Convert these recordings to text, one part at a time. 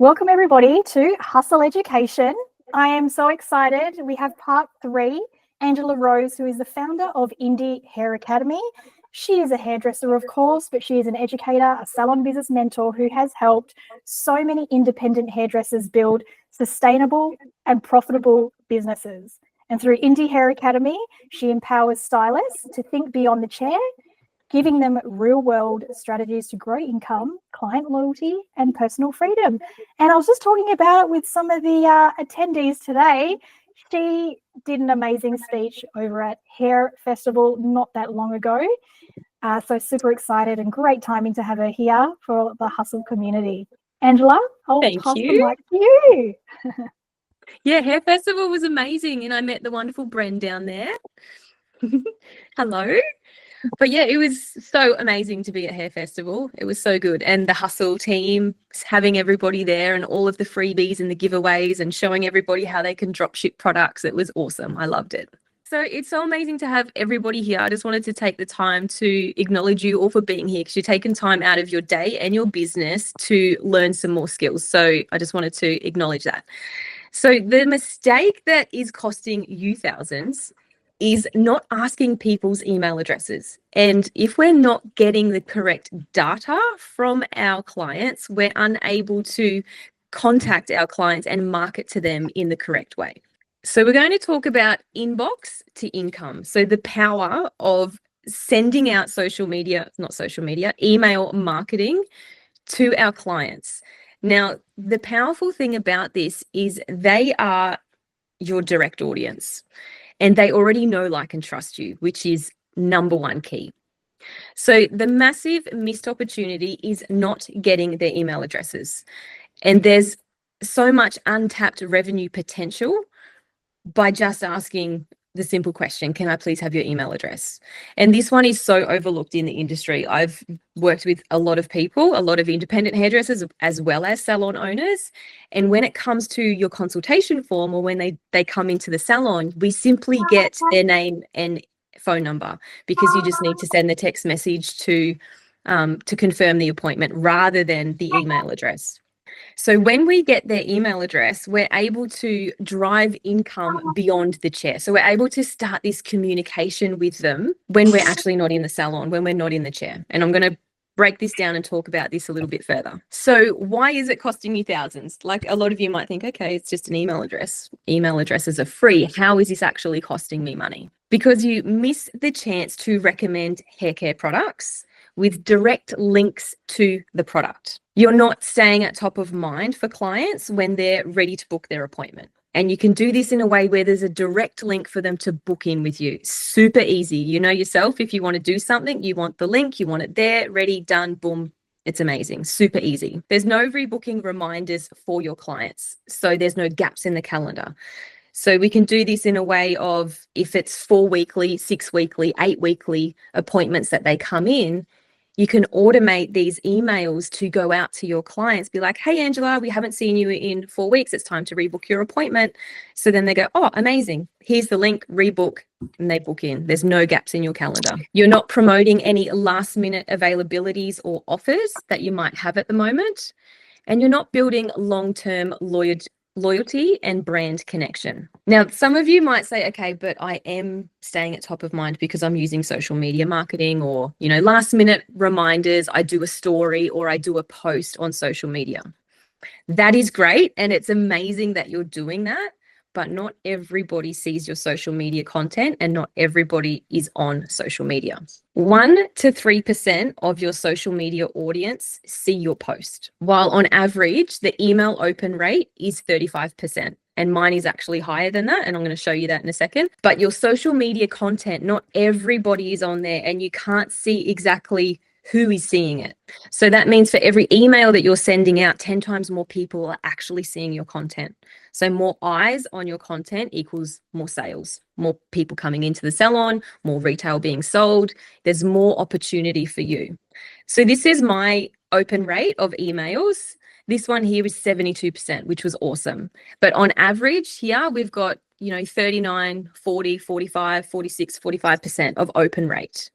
Welcome everybody to HUSL Education. I am so excited. We have part 3, Angela Rose, who is the founder of Indie Hair Academy. She is a hairdresser, of course, but she is an educator, a salon business mentor who has helped so many independent hairdressers build sustainable and profitable businesses. And through Indie Hair Academy, she empowers stylists to think beyond the chair, giving them real-world strategies to grow income, client loyalty, and personal freedom. And I was just talking about it with some of the attendees today. She did an amazing speech over at Hair Festival not that long ago. So super excited and great timing to have her here for the Hustle community. Angela, I'll pass the mic to you. Yeah, Hair Festival was amazing, and I met the wonderful Bren down there. Hello. But yeah, it was so amazing to be at Hair Festival. It was so good. And the Hustle team, having everybody there and all of the freebies and the giveaways and showing everybody how they can drop ship products. It was awesome. I loved it. So it's so amazing to have everybody here. I just wanted to take the time to acknowledge you all for being here, because you're taking time out of your day and your business to learn some more skills. So I just wanted to acknowledge that. So the mistake that is costing you thousands is not asking people's email addresses. And if we're not getting the correct data from our clients, we're unable to contact our clients and market to them in the correct way. So we're going to talk about inbox to income. So the power of sending out email marketing to our clients. Now, the powerful thing about this is they are your direct audience. And they already know, like, and trust you, which is number one key. So the massive missed opportunity is not getting their email addresses. And there's so much untapped revenue potential by just asking the simple question, can I please have your email address? And this one is so overlooked in the industry. I've worked with a lot of people, a lot of independent hairdressers, as well as salon owners. And when it comes to your consultation form, or when they come into the salon, we simply get their name and phone number, because you just need to send the text message to confirm the appointment rather than the email address. So when we get their email address, we're able to drive income beyond the chair. So we're able to start this communication with them when we're actually not in the salon, when we're not in the chair. And I'm going to break this down and talk about this a little bit further. So why is it costing you thousands? Like, a lot of you might think, okay, it's just an email address. Email addresses are free. How is this actually costing me money? Because you miss the chance to recommend hair care products with direct links to the product. You're not staying at top of mind for clients when they're ready to book their appointment. And you can do this in a way where there's a direct link for them to book in with you. Super easy. You know yourself, if you want to do something, you want the link, you want it there, ready, done, boom. It's amazing. Super easy. There's no rebooking reminders for your clients. So there's no gaps in the calendar. So we can do this in a way of, if it's 4 weekly, 6 weekly, 8 weekly appointments that they come in, you can automate these emails to go out to your clients, be like, hey, Angela, we haven't seen you in 4 weeks. It's time to rebook your appointment. So then they go, oh, amazing. Here's the link, rebook, and they book in. There's no gaps in your calendar. You're not promoting any last minute availabilities or offers that you might have at the moment. And you're not building long-term loyalty and brand connection. Now, some of you might say, okay, but I am staying at top of mind because I'm using social media marketing, or, last minute reminders. I do a story or I do a post on social media. That is great. And it's amazing that you're doing that, but not everybody sees your social media content, and not everybody is on social media. 1 to 3% of your social media audience see your post, while on average, the email open rate is 35%. And mine is actually higher than that. And I'm going to show you that in a second. But your social media content, not everybody is on there, and you can't see exactly who is seeing it. So that means for every email that you're sending out, 10 times more people are actually seeing your content. So more eyes on your content equals more sales, more people coming into the salon, more retail being sold. There's more opportunity for you. So this is my open rate of emails. This one here is 72%, which was awesome. But on average here, we've got, 39, 40, 45, 46, 45% of open rate.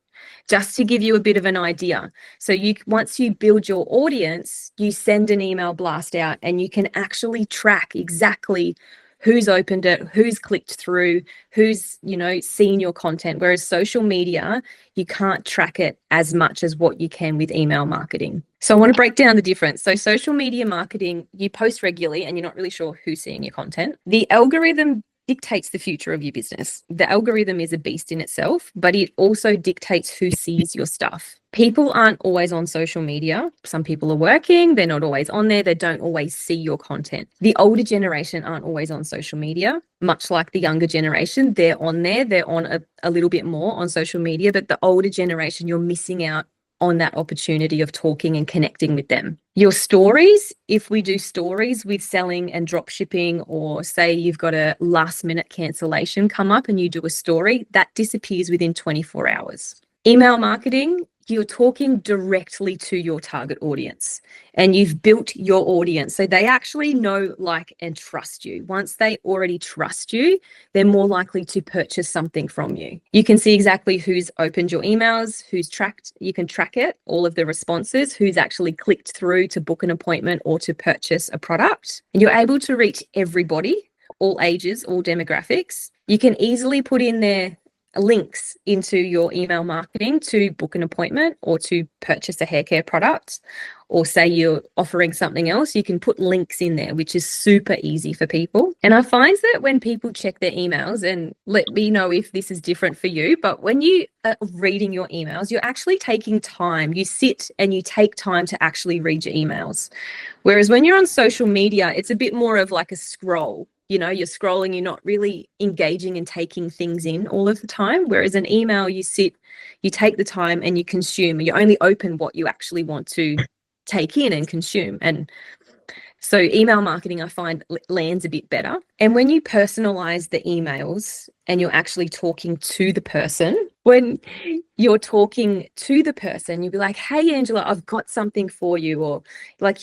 just to give you a bit of an idea. So once you build your audience, you send an email blast out and you can actually track exactly who's opened it, who's clicked through, who's, seen your content. Whereas social media, you can't track it as much as what you can with email marketing. So I want to break down the difference. So social media marketing, you post regularly and you're not really sure who's seeing your content. The algorithm dictates the future of your business. The algorithm is a beast in itself, but it also dictates who sees your stuff. People aren't always on social media. Some people are working, they're not always on there, they don't always see your content. The older generation aren't always on social media, much like the younger generation. They're on there, they're on a little bit more on social media, but the older generation, you're missing out on that opportunity of talking and connecting with them. Your stories, if we do stories with selling and drop shipping, or say you've got a last minute cancellation come up and you do a story, that disappears within 24 hours. Email marketing, you're talking directly to your target audience and you've built your audience. So they actually know, like, and trust you. Once they already trust you, they're more likely to purchase something from you. You can see exactly who's opened your emails, who's tracked, you can track it, all of the responses, who's actually clicked through to book an appointment or to purchase a product. And you're able to reach everybody, all ages, all demographics. You can easily put in there links into your email marketing to book an appointment or to purchase a haircare product, or say you're offering something else, you can put links in there, which is super easy for people. And I find that when people check their emails, and let me know if this is different for you, but when you are reading your emails, you're actually taking time. You sit and you take time to actually read your emails. Whereas when you're on social media, it's a bit more of like a scroll. You're scrolling, you're not really engaging and taking things in all of the time. Whereas an email, you sit, you take the time and you consume. You only open what you actually want to take in and consume. And so email marketing, I find, lands a bit better. And when you personalize the emails and you're actually talking to the person, when you're talking to the person, you'll be like, hey, Angela, I've got something for you. Or like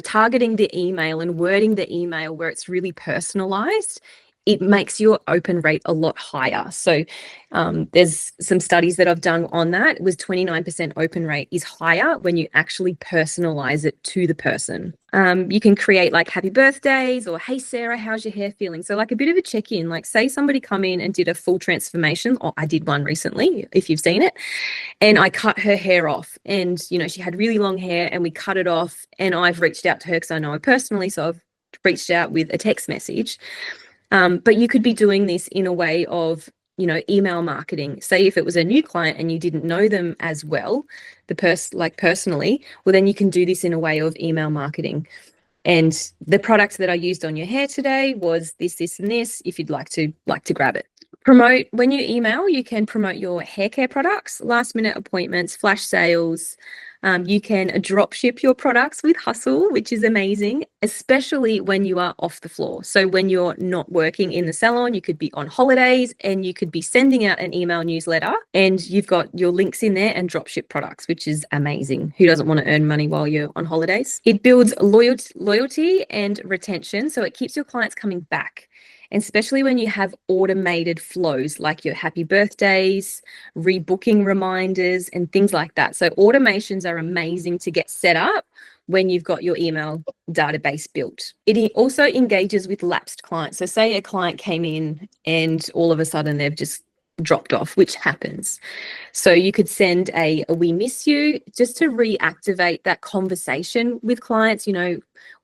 targeting the email and wording the email where it's really personalized, it makes your open rate a lot higher. So there's some studies that I've done on that. It was 29% open rate is higher when you actually personalize it to the person. You can create like happy birthdays or, hey, Sarah, how's your hair feeling? So like a bit of a check-in, like say somebody come in and did a full transformation, or I did one recently, if you've seen it, and I cut her hair off, and, she had really long hair and we cut it off, and I've reached out to her because I know her personally. So I've reached out with a text message. But you could be doing this in a way of, email marketing. Say if it was a new client and you didn't know them as well, personally, well, then you can do this in a way of email marketing. And the products that I used on your hair today was this, this, and this, if you'd like to grab it. Promote, when you email, you can promote your hair care products, last minute appointments, flash sales. You can drop ship your products with HUSL, which is amazing, especially when you are off the floor. So when you're not working in the salon, you could be on holidays and you could be sending out an email newsletter and you've got your links in there and drop ship products, which is amazing. Who doesn't want to earn money while you're on holidays? It builds loyalty and retention. So it keeps your clients coming back. And especially when you have automated flows like your happy birthdays, rebooking reminders, and things like that. So automations are amazing to get set up when you've got your email database built. It also engages with lapsed clients. So say a client came in and all of a sudden they've just dropped off, which happens. So you could send a we miss you, just to reactivate that conversation with clients.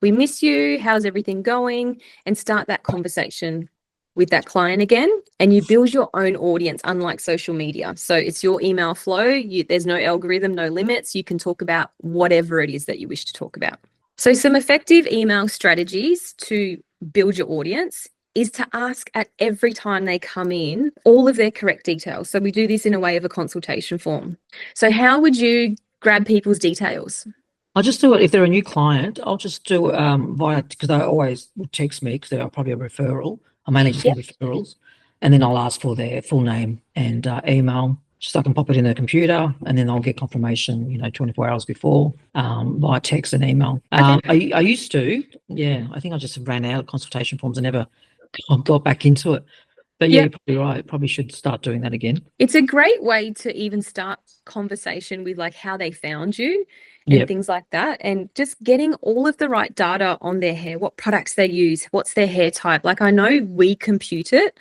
We miss you, how's everything going? And start that conversation with that client again. And you build your own audience, unlike social media. So it's your email flow. There's no algorithm, no limits. You can talk about whatever it is that you wish to talk about. So some effective email strategies to build your audience is to ask at every time they come in all of their correct details. So we do this in a way of a consultation form. So how would you grab people's details? I'll just do it if they're a new client. I'll just do via, because they always text me because they're probably a referral. I mainly just get referrals, and then I'll ask for their full name and email, just so I can pop it in their computer, and then I'll get confirmation, 24 hours before via text and email. Okay. I used to, I think I just ran out of consultation forms and never got back into it. But yeah, Yeah. you're probably right. Probably should start doing that again. It's a great way to even start conversation with like how they found you and Yep. things like that. And just getting all of the right data on their hair, what products they use, what's their hair type. Like I know we compute it,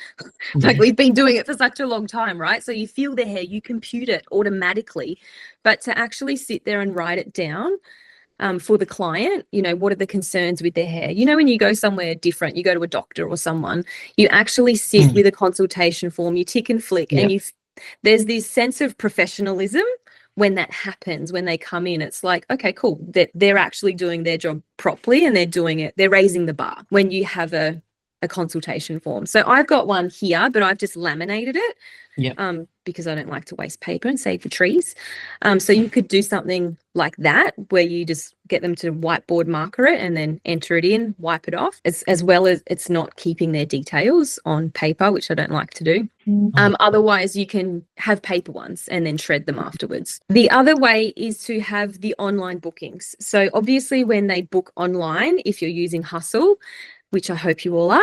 like Yeah. we've been doing it for such a long time, right? So you feel their hair, you compute it automatically. But to actually sit there and write it down, for the client, you know, what are the concerns with their hair? You know, when you go somewhere different, you go to a doctor or someone, you actually sit with a consultation form, you tick and flick, and there's this sense of professionalism when that happens, when they come in. It's like, okay, cool, that they're actually doing their job properly and they're doing it, they're raising the bar when you have a consultation form. So I've got one here, but I've just laminated it. Because I don't like to waste paper and save the trees. So you could do something like that where you just get them to whiteboard marker it and then enter it in, wipe it off, as well as it's not keeping their details on paper, which I don't like to do. Otherwise, you can have paper ones and then shred them afterwards. The other way is to have the online bookings. So obviously when they book online, if you're using HUSL, which I hope you all are,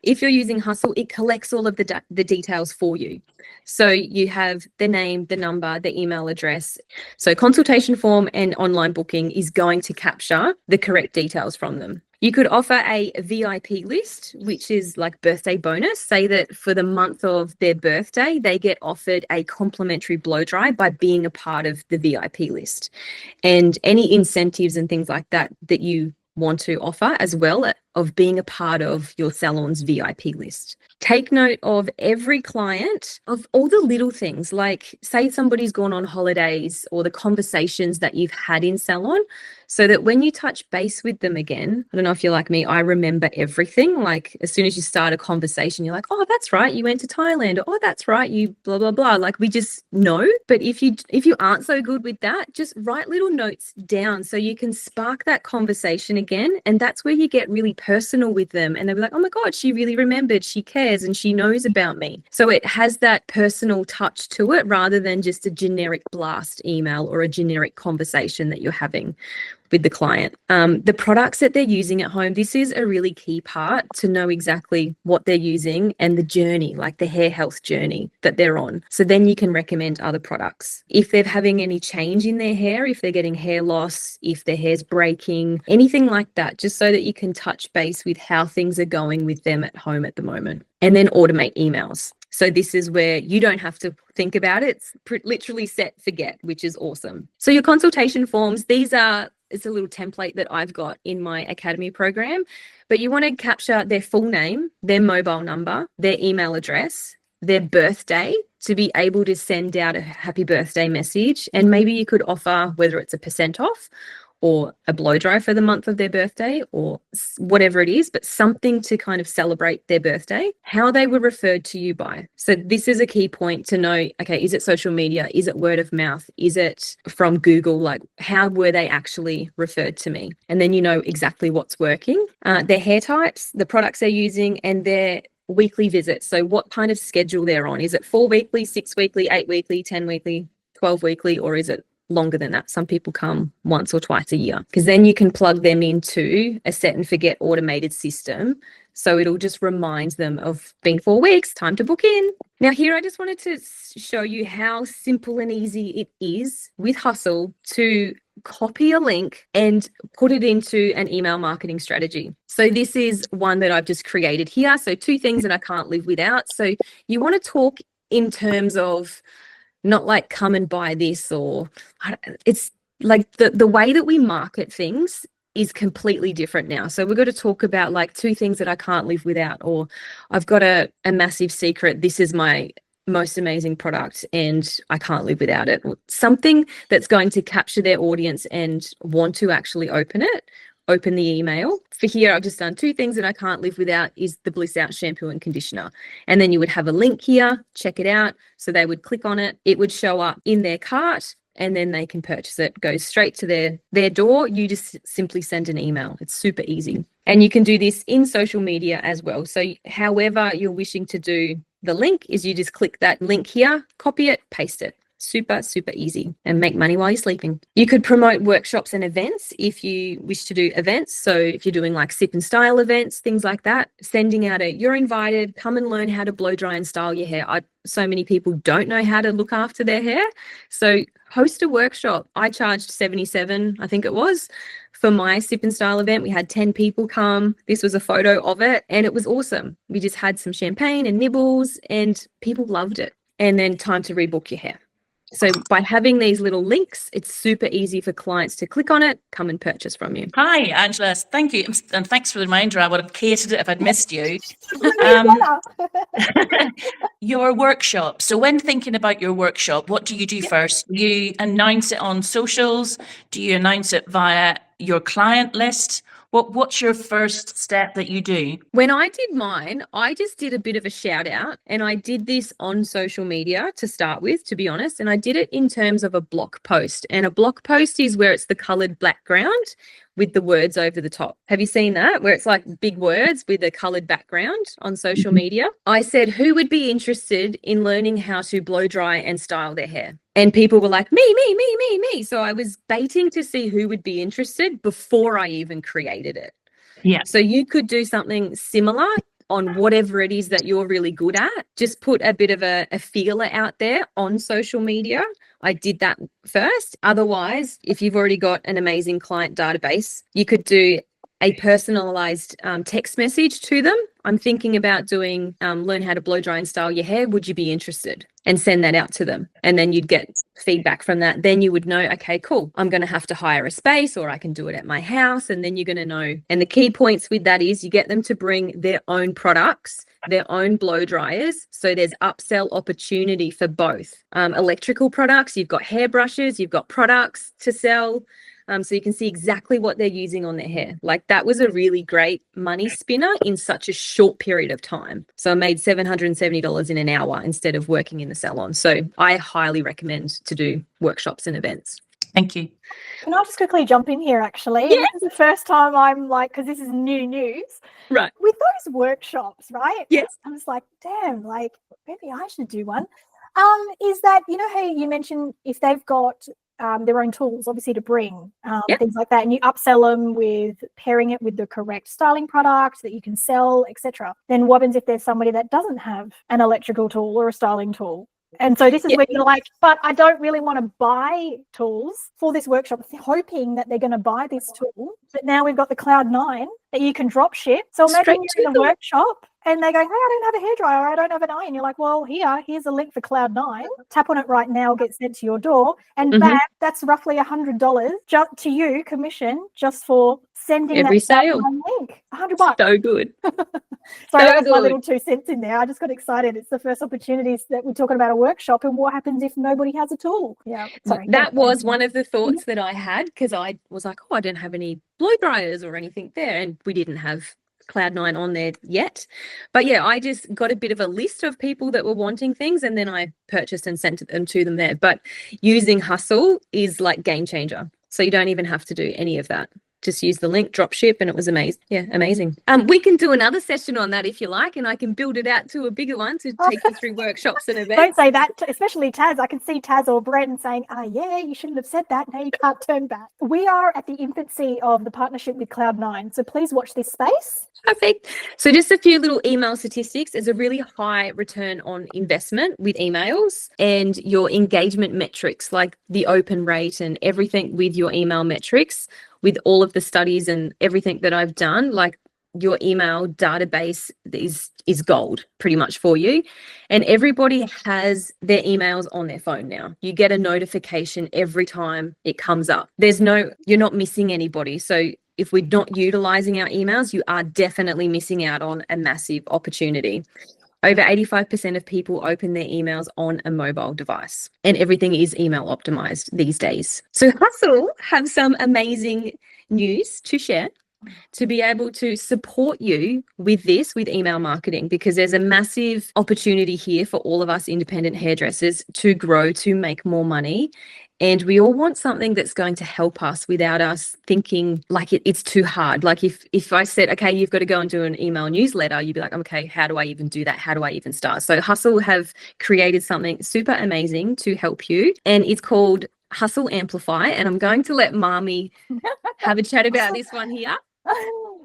if you're using HUSL, it collects all of the details for you. So you have the name, the number, the email address. So consultation form and online booking is going to capture the correct details from them. You could offer a VIP list, which is like birthday bonus. Say that for the month of their birthday, they get offered a complimentary blow dry by being a part of the VIP list. And any incentives and things like that that you want to offer as well of being a part of your salon's VIP list. Take note of every client, of all the little things, like say somebody's gone on holidays or the conversations that you've had in salon, so that when you touch base with them again, I don't know if you're like me, I remember everything. Like as soon as you start a conversation, you're like, oh, that's right, you went to Thailand. Or, oh, that's right, you blah, blah, blah. Like we just know. But if you aren't so good with that, just write little notes down so you can spark that conversation again. And that's where you get really personal with them. And they'll be like, oh my God, she really remembered, she cares and she knows about me. So it has that personal touch to it rather than just a generic blast email or a generic conversation that you're having with the client. The products that they're using at home, this is a really key part to know exactly what they're using and the journey, like the hair health journey that they're on. So then you can recommend other products. If they're having any change in their hair, if they're getting hair loss, if their hair's breaking, anything like that, just so that you can touch base with how things are going with them at home at the moment. And then automate emails. So this is where you don't have to think about it. It's literally set, forget, which is awesome. So your consultation forms, it's a little template that I've got in my academy program, but you want to capture their full name, their mobile number, their email address, their birthday to be able to send out a happy birthday message. And maybe you could offer whether it's a % off or a blow dry for the month of their birthday or whatever it is, but something to kind of celebrate their birthday, how they were referred to you by. So this is a key point to know, okay, is it social media? Is it word of mouth? Is it from Google? Like how were they actually referred to me? And then you know exactly what's working, their hair types, the products they're using and their weekly visits. So what kind of schedule they're on? Is it 4 weekly, 6 weekly, 8 weekly, 10 weekly, 12 weekly, or is it longer than that? Some people come once or twice a year, because then you can plug them into a set and forget automated system. So it'll just remind them of been 4 weeks, time to book in. Now here, I just wanted to show you how simple and easy it is with HUSL to copy a link and put it into an email marketing strategy. So this is one that I've just created here. So 2 things that I can't live without. So you want to talk in terms of not like come and buy this, or it's like the way that we market things is completely different now. So we've got to talk about like 2 things that I can't live without, or I've got a massive secret. This is my most amazing product and I can't live without it. Something that's going to capture their audience and want to actually open the email. For here, I've just done 2 things that I can't live without is the Bliss Out shampoo and conditioner. And then you would have a link here, check it out. So they would click on it. It would show up in their cart and then they can purchase it, goes straight to their door. You just simply send an email. It's super easy. And you can do this in social media as well. So however you're wishing to do the link is you just click that link here, copy it, paste it. Super, super easy, and make money while you're sleeping. You could promote workshops and events if you wish to do events. So if you're doing like sip and style events, things like that, sending out you're invited, come and learn how to blow dry and style your hair. So many people don't know how to look after their hair. So host a workshop. I charged $77, I think it was, for my sip and style event. We had 10 people come. This was a photo of it, and it was awesome. We just had some champagne and nibbles, and people loved it. And then time to rebook your hair. So by having these little links, it's super easy for clients to click on it, come and purchase from you. Hi, Angela. Thank you. And thanks for the reminder. I would have hated it if I'd missed you. Your workshop. So when thinking about your workshop, what do you do first? Do you announce it on socials? Do you announce it via your client list? What's your first step that you do? When I did mine, I just did a bit of a shout out, and I did this on social media to start with, to be honest. And I did it in terms of a block post. And a block post is where it's the colored background with the words over the top. Have you seen that? Where it's like big words with a colored background on social media. I said, who would be interested in learning how to blow dry and style their hair? And people were like, me. So I was baiting to see who would be interested before I even created it. Yeah. So you could do something similar on whatever it is that you're really good at. Just put a bit of a feeler out there on social media. I did that first. Otherwise, if you've already got an amazing client database, you could do a personalized text message to them. I'm thinking about doing learn how to blow dry and style your hair. Would you be interested? And send that out to them. And then you'd get feedback from that. Then you would know, okay, cool, I'm going to have to hire a space, or I can do it at my house. And then you're going to know. And the key points with that is you get them to bring their own products, their own blow dryers. So there's upsell opportunity for both. Electrical products, you've got hairbrushes, you've got products to sell. So you can see exactly what they're using on their hair. Like, that was a really great money spinner in such a short period of time. So I made $770 in an hour instead of working in the salon. So I highly recommend to do workshops and events. Thank you. Can I just quickly jump in here, actually? Yeah. This is the first time I'm like, because this is new news. Right. With those workshops, right? Yes. I was like, damn, like, maybe I should do one. Is that, you know how you mentioned if they've got their own tools, obviously, to bring things like that, and you upsell them with pairing it with the correct styling product that you can sell, etc. Then what happens if there's somebody that doesn't have an electrical tool or a styling tool? And so this is where you're like, but I don't really want to buy tools for this workshop, hoping that they're going to buy this tool. But now we've got the Cloud9 that you can drop ship. So imagine you're in a workshop and they go, hey, I don't have a hairdryer, or I don't have an iron. You're like, well, here's a link for Cloud9. Tap on it right now, get sent to your door. And that's roughly $100 just to you, commission, just for sending every that sale link. $100. So good. Sorry, that was my little 2 cents in there. I just got excited. It's the first opportunities that we're talking about a workshop, and what happens if nobody has a tool? Yeah, sorry. That was one of the thoughts that I had, because I was like, oh, I don't have any blow dryers or anything there, and we didn't have Cloud9 on there yet. But yeah, I just got a bit of a list of people that were wanting things, and then I purchased and sent them to them there. But using HUSL is like game changer. So you don't even have to do any of that. Just use the link, drop ship, and it was amazing. Yeah, amazing. We can do another session on that if you like, and I can build it out to a bigger one to take you through workshops and events. Don't say that, especially Taz. I can see Taz or Brent saying, yeah, you shouldn't have said that. Now you can't turn back. We are at the infancy of the partnership with Cloud9, so please watch this space. Perfect. So just a few little email statistics. There's a really high return on investment with emails, and your engagement metrics, like the open rate and everything with your email metrics, with all of the studies and everything that I've done, like your email database is gold pretty much for you. And everybody has their emails on their phone now. You get a notification every time it comes up. You're not missing anybody. So if we're not utilizing our emails, you are definitely missing out on a massive opportunity. Over 85% of people open their emails on a mobile device, and everything is email optimized these days. So HUSL have some amazing news to share to be able to support you with this, with email marketing, because there's a massive opportunity here for all of us independent hairdressers to grow, to make more money, And we all want something that's going to help us without us thinking like it's too hard. Like if I said, okay, you've got to go and do an email newsletter, you'd be like, okay, how do I even do that? How do I even start? So HUSL have created something super amazing to help you. And it's called HUSL Amplify. And I'm going to let Marmy have a chat about this one here.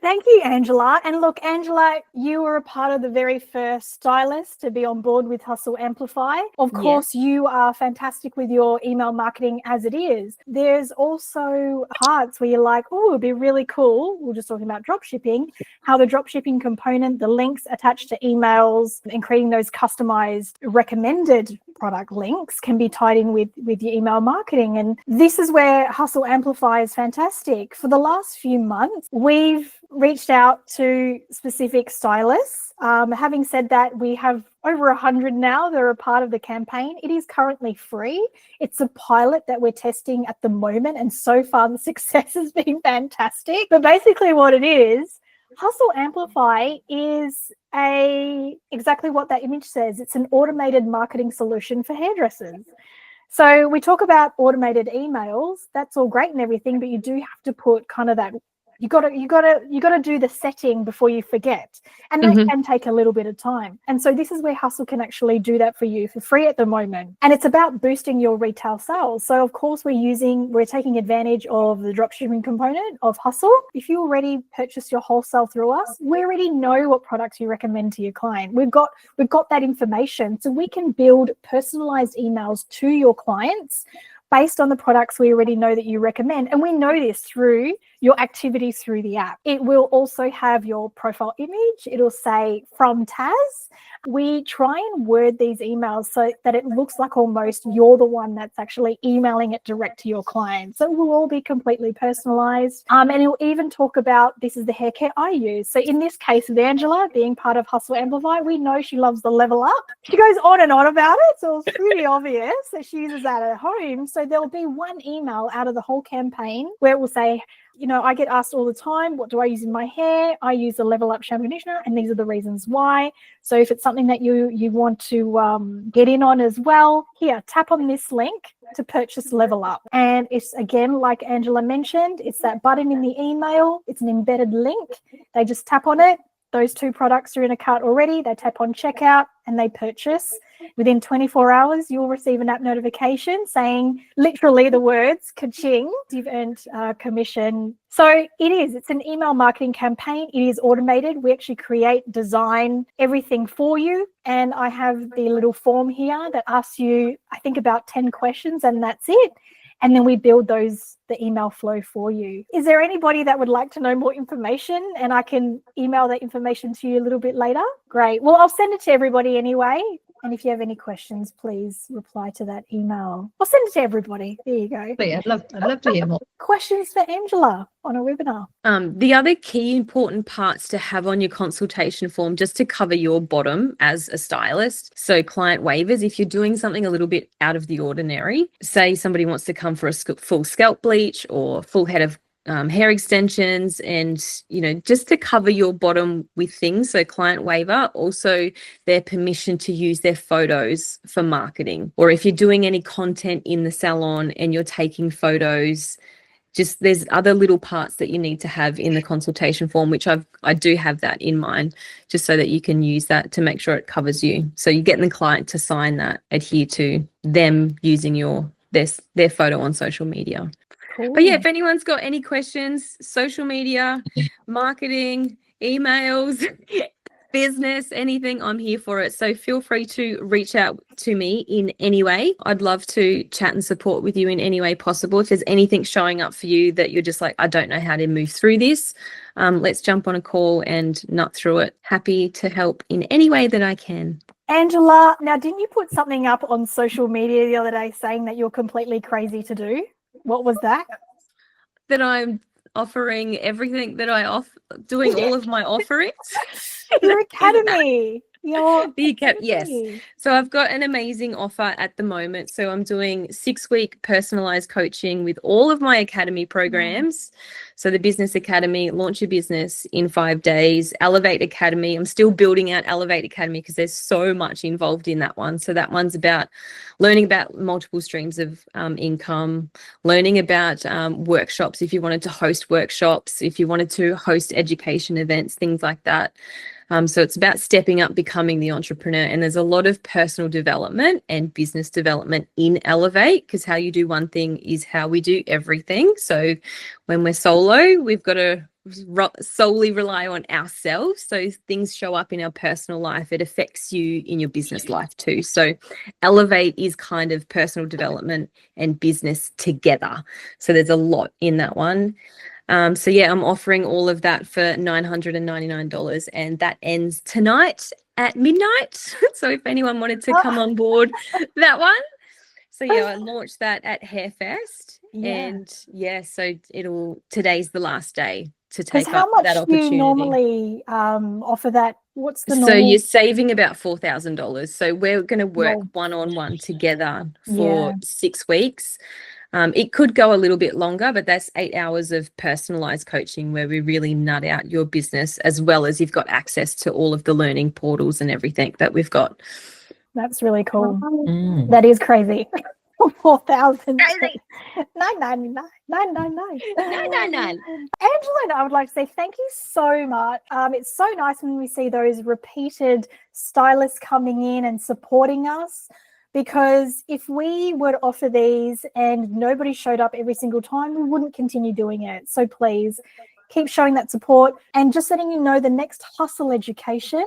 Thank you, Angela. And look, Angela, you were a part of the very first Stylist to be on board with HUSL Amplify. Of course, you are fantastic with your email marketing as it is. There's also parts where you're like, oh, it'd be really cool. We're just talking about drop shipping, how the drop shipping component, the links attached to emails and creating those customized recommended product links can be tied in with your email marketing. And this is where HUSL Amplify is fantastic. For the last few months, we've reached out to specific stylists. Having said that, we have over 100 now that are a part of the campaign. It is currently free. It's a pilot that we're testing at the moment, and so far the success has been fantastic. But basically what it is, HUSL Amplify is exactly what that image says. It's an automated marketing solution for hairdressers. So we talk about automated emails. That's all great and everything, but you do have to put kind of that. You got to do the setting before you forget, and that can take a little bit of time. And so this is where HUSL can actually do that for you for free at the moment. And it's about boosting your retail sales. So of course we're taking advantage of the dropshipping component of HUSL. If you already purchased your wholesale through us, we already know what products you recommend to your client. We've got that information, so we can build personalized emails to your clients based on the products we already know that you recommend. And we know this through your activities through the app. It will also have your profile image. It'll say from Taz. We try and word these emails so that it looks like almost you're the one that's actually emailing it direct to your client. So it will all be completely personalized. And it'll even talk about, this is the hair care I use. So in this case with Angela being part of HUSL Amplify, we know she loves the level up. She goes on and on about it. So it's really obvious that she uses that at home. So there'll be one email out of the whole campaign where it will say, you know, I get asked all the time, what do I use in my hair? I use a Level Up shampoo conditioner, and these are the reasons why. So if it's something that you want to get in on as well, here, tap on this link to purchase Level Up. And it's, again, like Angela mentioned, it's that button in the email. It's an embedded link. They just tap on it. Those two products are in a cart already. They tap on checkout and they purchase. Within 24 hours, you'll receive an app notification saying literally the words, ka-ching, you've earned commission. So it's an email marketing campaign. It is automated. We actually create, design everything for you. And I have the little form here that asks you, I think, about 10 questions, and that's it. And then we build the email flow for you. Is there anybody that would like to know more information, and I can email that information to you a little bit later? Great. Well, I'll send it to everybody anyway. And if you have any questions, please reply to that email. I'll send it to everybody. There you go. But yeah, I'd love to hear more. Questions for Angela on a webinar. The other key important parts to have on your consultation form, just to cover your bottom as a stylist. So client waivers, if you're doing something a little bit out of the ordinary, say somebody wants to come for a full scalp bleach or full head of hair extensions, and just to cover your bottom with things. So client waiver, also their permission to use their photos for marketing, or if you're doing any content in the salon and you're taking photos, just there's other little parts that you need to have in the consultation form, which I do have that in mind, just so that you can use that to make sure it covers you. So you're getting the client to sign that, adhere to them using their photo on social media. Cool. But yeah, if anyone's got any questions, social media, marketing, emails, business, anything, I'm here for it. So feel free to reach out to me in any way. I'd love to chat and support with you in any way possible. If there's anything showing up for you that you're just like, I don't know how to move through this, let's jump on a call and nut through it. Happy to help in any way that I can. Angela, now didn't you put something up on social media the other day saying that you're completely crazy to do? What was that? That I'm offering everything that I doing all of my offerings. Your academy. Yes. Hey. So I've got an amazing offer at the moment. So I'm doing 6-week personalized coaching with all of my academy programs. So the Business Academy, Launch Your Business in 5 days, Elevate Academy. I'm still building out Elevate Academy because there's so much involved in that one. So that one's about learning about multiple streams of income, learning about workshops, if you wanted to host workshops, if you wanted to host education events, things like that. So it's about stepping up, becoming the entrepreneur. And there's a lot of personal development and business development in Elevate, because how you do one thing is how we do everything. So when we're solo, we've got to solely rely on ourselves. So things show up in our personal life. It affects you in your business life too. So Elevate is kind of personal development and business together. So there's a lot in that one. So yeah, I'm offering all of that for $999, and that ends tonight at midnight. So if anyone wanted to come on board that one. So yeah, I launched that at Hairfest. Yeah. And yeah, so today's the last day to Because take how up much that do opportunity. you normally offer that? What's the So normal? you're saving about $4,000. So we're going to work Whoa. one-on-one together Yeah. for 6 weeks. It could go a little bit longer, but that's 8 hours of personalized coaching where we really nut out your business, as well as you've got access to all of the learning portals and everything that we've got. That's really cool. Mm. That is crazy. 4,000. Crazy. 999. 999. 999. Angela, I would like to say thank you so much. It's so nice when we see those repeated stylists coming in and supporting us, because if we were to offer these and nobody showed up every single time, we wouldn't continue doing it. So please keep showing that support. And just letting you know, the next Hustle Education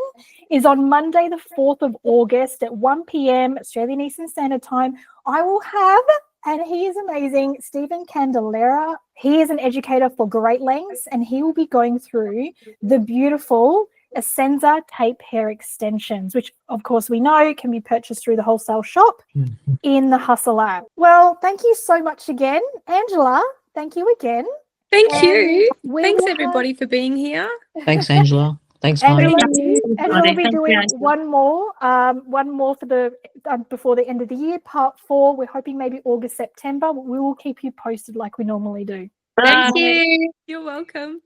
is on Monday, the 4th of August at 1 p.m. Australian Eastern Standard Time. I will have, and he is amazing, Stephen Candelera. He is an educator for Great Lengths, and he will be going through the beautiful Essenza tape hair extensions, which of course we know can be purchased through the wholesale shop in the Hustle app. Well, thank you so much again. Angela, thank you again. Thank And you. we Thanks will everybody for being here. Thanks, Angela. Thanks, Angela, Mike. Angela will be Thank you, doing Angela. one more for the before the end of the year, part 4. We're hoping maybe August, September. We will keep you posted like we normally do. Thank you. You're welcome.